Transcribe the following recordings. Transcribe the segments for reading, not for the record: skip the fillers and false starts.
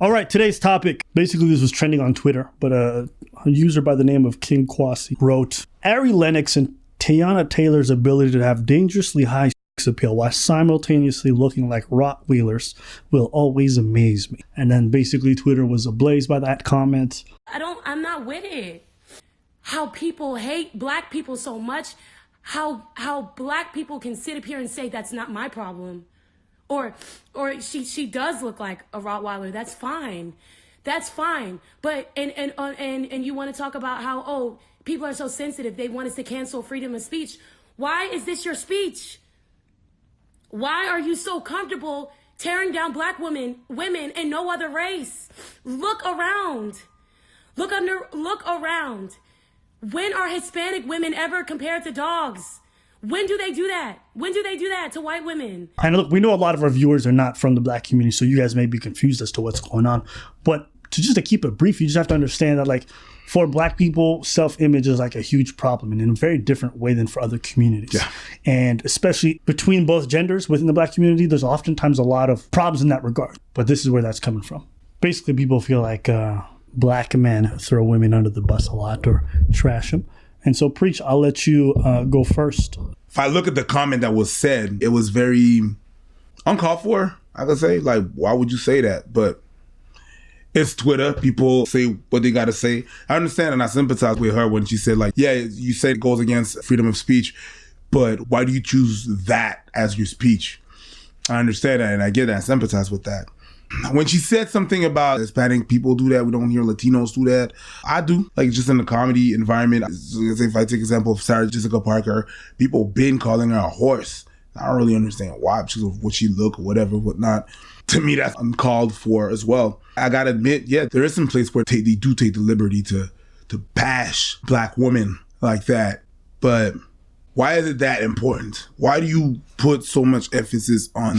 All right, today's topic. Basically, this was trending on Twitter, but a user by the name of King Kwasi wrote, Ari Lennox and Teyana Taylor's ability to have dangerously high sex appeal while simultaneously looking like Rottweilers will always amaze me. And then basically Twitter was ablaze by that comment. I'm not with it. How people hate black people so much, how black people can sit up here and say that's not my problem. Or she does look like a Rottweiler. That's fine. That's fine. But and you want to talk about how people are so sensitive. They want us to cancel freedom of speech. Why is this your speech? Why are you so comfortable tearing down black women and no other race? Look around. Look around. When are Hispanic women ever compared to dogs? When do they do that? When do they do that to white women? And look, we know a lot of our viewers are not from the black community, so you guys may be confused as to what's going on. But to keep it brief, you just have to understand that, like, for black people, self-image is like a huge problem and in a very different way than for other communities. Yeah. And especially between both genders within the black community, there's oftentimes a lot of problems in that regard. But this is where that's coming from. Basically, people feel like black men throw women under the bus a lot or trash them. And so, Preach, I'll let you go first. If I look at the comment that was said, it was very uncalled for, I could say. Like, why would you say that? But it's Twitter. People say what they got to say. I understand and I sympathize with her when she said, like, yeah, you said it goes against freedom of speech, but why do you choose that as your speech? I understand that and I get that. I sympathize with that. When she said something about Hispanic people do that, we don't hear Latinos do that. I do, like, just in the comedy environment. If I take example of Sarah Jessica Parker, people been calling her a horse. I don't really understand why, because of what she look or whatever, whatnot. To me, that's uncalled for as well. I gotta admit, yeah, there is some place where they do take the liberty to bash black women like that. But why is it that important? Why do you put so much emphasis on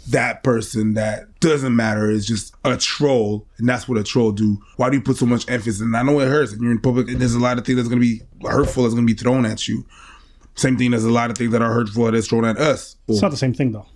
that person that doesn't matter, is just a troll, and that's what a troll do? Why do you put so much emphasis? And I know it hurts, and you're in public, and there's a lot of things that's going to be hurtful that's going to be thrown at you. Same thing, there's a lot of things that are hurtful that's thrown at us. It's not the same thing, though.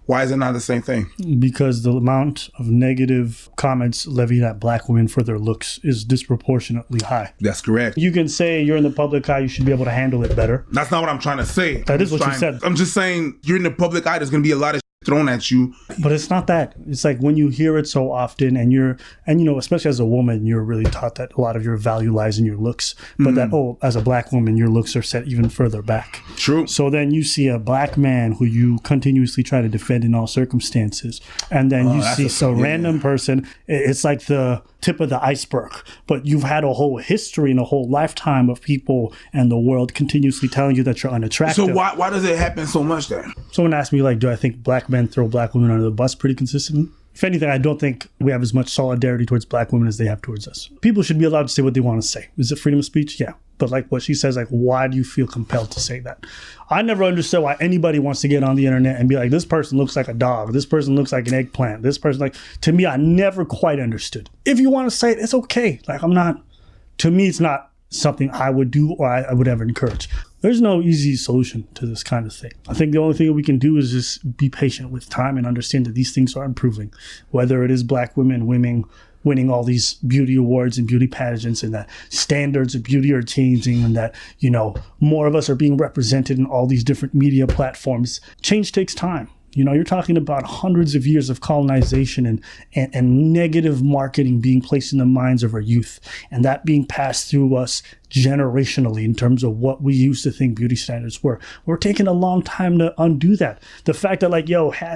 Why is it not the same thing? Because the amount of negative comments levied at black women for their looks is disproportionately high. That's correct. You can say you're in the public eye, you should be able to handle it better. That's not what I'm trying to say. That is what you said. I'm just saying, you're in the public eye, there's going to be a lot of thrown at you. But it's not that. It's like when you hear it so often and you know, especially as a woman, you're really taught that a lot of your value lies in your looks. But that, as a black woman, your looks are set even further back. True. So then you see a black man who you continuously try to defend in all circumstances. And then you see some random person. It's like the tip of the iceberg. But you've had a whole history and a whole lifetime of people and the world continuously telling you that you're unattractive. So why does it happen so much then? Someone asked me, like, do I think black men throw black women under the bus pretty consistently? If anything, I don't think we have as much solidarity towards black women as they have towards us. People should be allowed to say what they want to say. Is it freedom of speech? Yeah. But like what she says, like, why do you feel compelled to say that? I never understood why anybody wants to get on the internet and be like, this person looks like a dog. This person looks like an eggplant. This person, like, to me, I never quite understood. If you want to say it, it's okay. Like, to me, it's not something I would do or I would ever encourage. There's no easy solution to this kind of thing. I think the only thing that we can do is just be patient with time and understand that these things are improving. Whether it is black women winning all these beauty awards and beauty pageants, and that standards of beauty are changing, and that, you know, more of us are being represented in all these different media platforms. Change takes time. You know, you're talking about hundreds of years of colonization and negative marketing being placed in the minds of our youth, and that being passed through us generationally in terms of what we used to think beauty standards were. We're taking a long time to undo that. The fact that, like,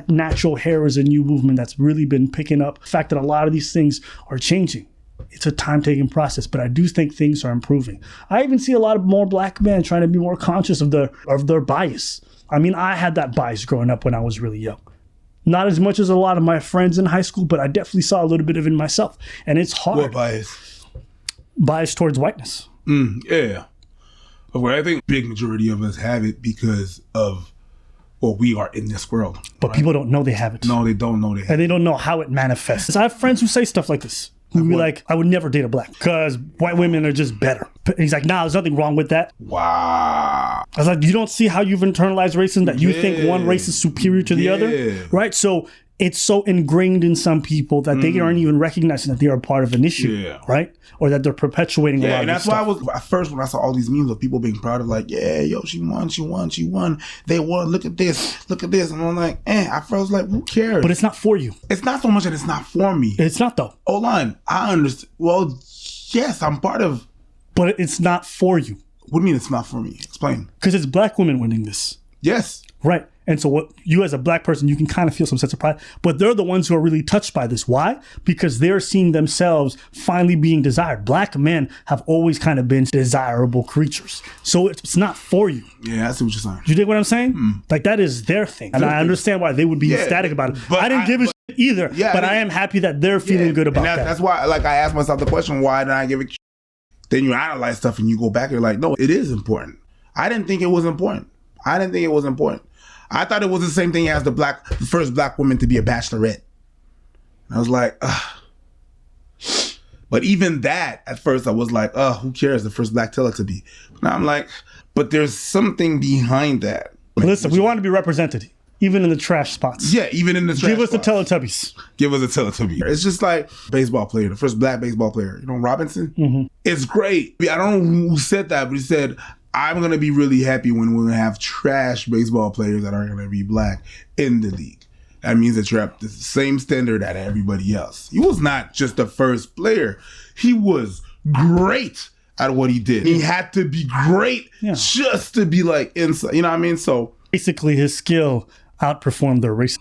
natural hair is a new movement that's really been picking up. The fact that a lot of these things are changing. It's a time-taking process, but I do think things are improving. I even see a lot of more black men trying to be more conscious of their bias. I mean, I had that bias growing up when I was really young. Not as much as a lot of my friends in high school, but I definitely saw a little bit of it in myself. And it's hard. What bias? Bias towards whiteness. Yeah. Well, I think big majority of us have it because of, well, we are in this world. But people don't know they have it. No, they don't know they have it. And they don't know how it manifests. I have friends who say stuff like this. Who'd be like, I would never date a black because white women are just better. And he's like, nah, there's nothing wrong with that. Wow. I was like, you don't see how you've internalized racism, that you think one race is superior to the other? Right? So it's so ingrained in some people that they aren't even recognizing that they are part of an issue, right? Or that they're perpetuating a lot of and that's this why I stuff. was at first when I saw all these memes of people being proud of like, yeah, yo, she won. They won. Look at this. And I'm like, at first I was like, who cares? But it's not for you. It's not so much that it's not for me. It's not though. Hold on, I understand. Well, yes, I'm part of. But it's not for you. What do you mean it's not for me? Explain. Because it's black women winning this. Yes. Right. And so what you as a black person, you can kind of feel some sense of pride, but they're the ones who are really touched by this. Why? Because they're seeing themselves finally being desired. Black men have always kind of been desirable creatures. So it's not for you. Yeah, I see what you're saying. You dig what I'm saying? Like that is their thing. And I understand why they would be ecstatic about it. but I didn't give a shit either, Yeah, but I am happy that they're feeling good about that. That's why, like, I asked myself the question, why did I give it? Then you analyze stuff and you go back and you're like, no, it is important. I didn't think it was important. I thought it was the same thing as the first black woman to be a bachelorette. And I was like, ugh. But even that, at first I was like, who cares? The first black teller to be. Now I'm like, but there's something behind that. Listen, we want to be represented, even in the trash spots. Yeah, even in the trash Give us spots. the Teletubbies. Give us a Teletubby. It's just like baseball player, the first black baseball player, Robinson. Mm-hmm. It's great. I don't know who said that, but he said, I'm going to be really happy when we have trash baseball players that are going to be black in the league. That means that you're at the same standard as everybody else. He was not just the first player. He was great at what he did. He had to be great just to be like inside. You know what I mean? So basically his skill outperformed their race.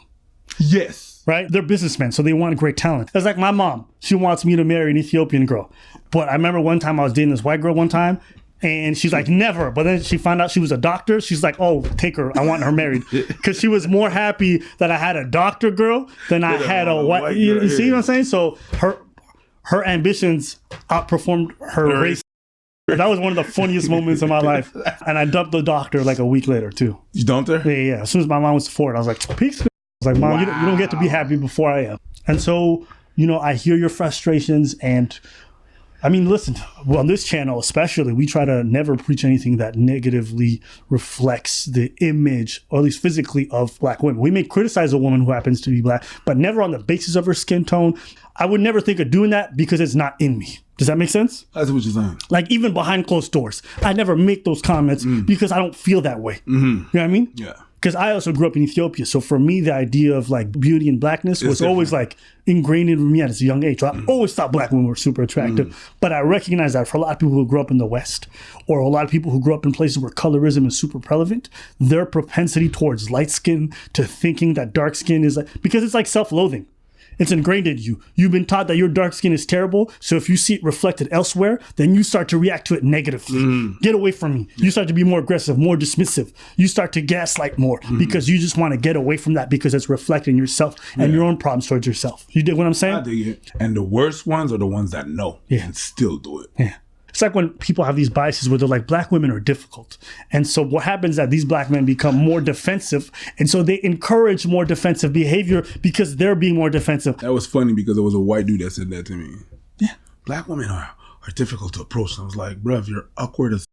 Yes. Right? They're businessmen, so they want great talent. It's like my mom. She wants me to marry an Ethiopian girl. But I remember one time I was dating this white girl one time, and she's like, never. But then she found out she was a doctor. She's like, oh, take her. I want her married. Because she was more happy that I had a doctor girl than I had a white girl. You see what I'm saying? So her ambitions outperformed her race. That was one of the funniest moments of my life. And I dumped the doctor like a week later, too. You dumped her? Yeah. As soon as my mom was 4, I was like, peace. I was like, Mom, you don't get to be happy before I am. And so, I hear your frustrations. And I mean, listen, on this channel especially, we try to never preach anything that negatively reflects the image, or at least physically, of black women. We may criticize a woman who happens to be black, but never on the basis of her skin tone. I would never think of doing that because it's not in me. Does that make sense? That's what you're saying. Like even behind closed doors, I never make those comments because I don't feel that way. Mm-hmm. You know what I mean? Yeah. Because I also grew up in Ethiopia. So for me, the idea of like beauty and blackness was always like ingrained in me at a young age. So I always thought black women were super attractive. But I recognize that for a lot of people who grew up in the West, or a lot of people who grew up in places where colorism is super prevalent, their propensity towards light skin, to thinking that dark skin is like, because it's like self-loathing. It's ingrained in you. You've been taught that your dark skin is terrible. So if you see it reflected elsewhere, then you start to react to it negatively. Get away from me. You start to be more aggressive, more dismissive. You start to gaslight more because you just want to get away from that because it's reflecting yourself and your own problems towards yourself. You dig what I'm saying? I dig it. And the worst ones are the ones that know and still do it. Yeah. It's like when people have these biases where they're like, black women are difficult. And so what happens is that these black men become more defensive. And so they encourage more defensive behavior because they're being more defensive. That was funny because it was a white dude that said that to me. Yeah. Black women are difficult to approach. And I was like, bruv, you're awkward as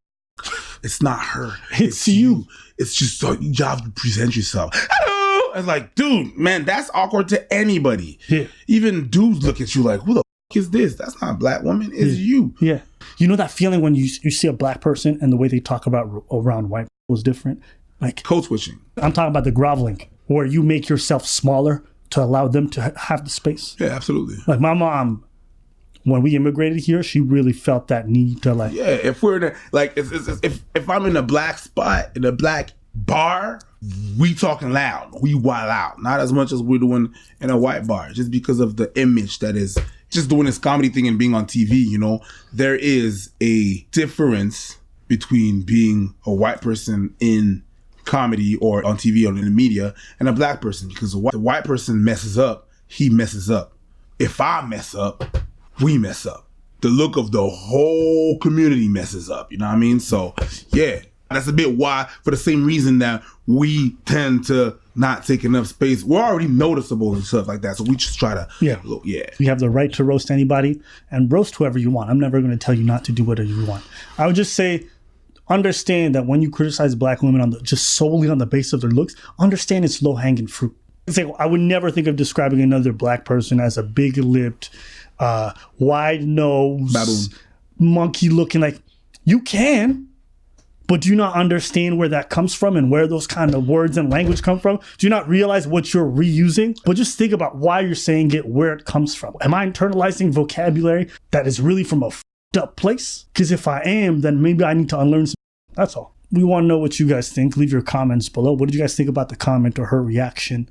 it's not her. It's you. It's just so you have to present yourself. Hello. I was like, dude, man, that's awkward to anybody. Yeah. Even dudes look at you like, who the is this? That's not a black woman. It's you. Yeah. You know that feeling when you see a black person and the way they talk about around white people is different? Like code switching. I'm talking about the groveling, where you make yourself smaller to allow them to have the space. Yeah, absolutely. Like my mom, when we immigrated here, she really felt that need to like. Yeah, if we're in a, like, if I'm in a black spot, in a black bar, we talking loud, we wild out. Not as much as we're doing in a white bar, just because of the image that is just doing this comedy thing and being on TV. There is a difference between being a white person in comedy or on TV or in the media and a black person, because the white person messes up, he messes up. If I mess up, we mess up. The look of the whole community messes up. You know what I mean? So yeah, that's a bit why, for the same reason that we tend to not take enough space. We're already noticeable and stuff like that. So we just try to, You have the right to roast anybody and roast whoever you want. I'm never going to tell you not to do whatever you want. I would just say, understand that when you criticize black women just solely on the basis of their looks, understand it's low-hanging fruit. It's like, I would never think of describing another black person as a big-lipped, wide-nosed, Baboon. monkey-looking. Like, you can, but do you not understand where that comes from and where those kind of words and language come from? Do you not realize what you're reusing? But just think about why you're saying it, where it comes from. Am I internalizing vocabulary that is really from a f***ed up place? Because if I am, then maybe I need to unlearn some. That's all. We want to know what you guys think. Leave your comments below. What did you guys think about the comment or her reaction?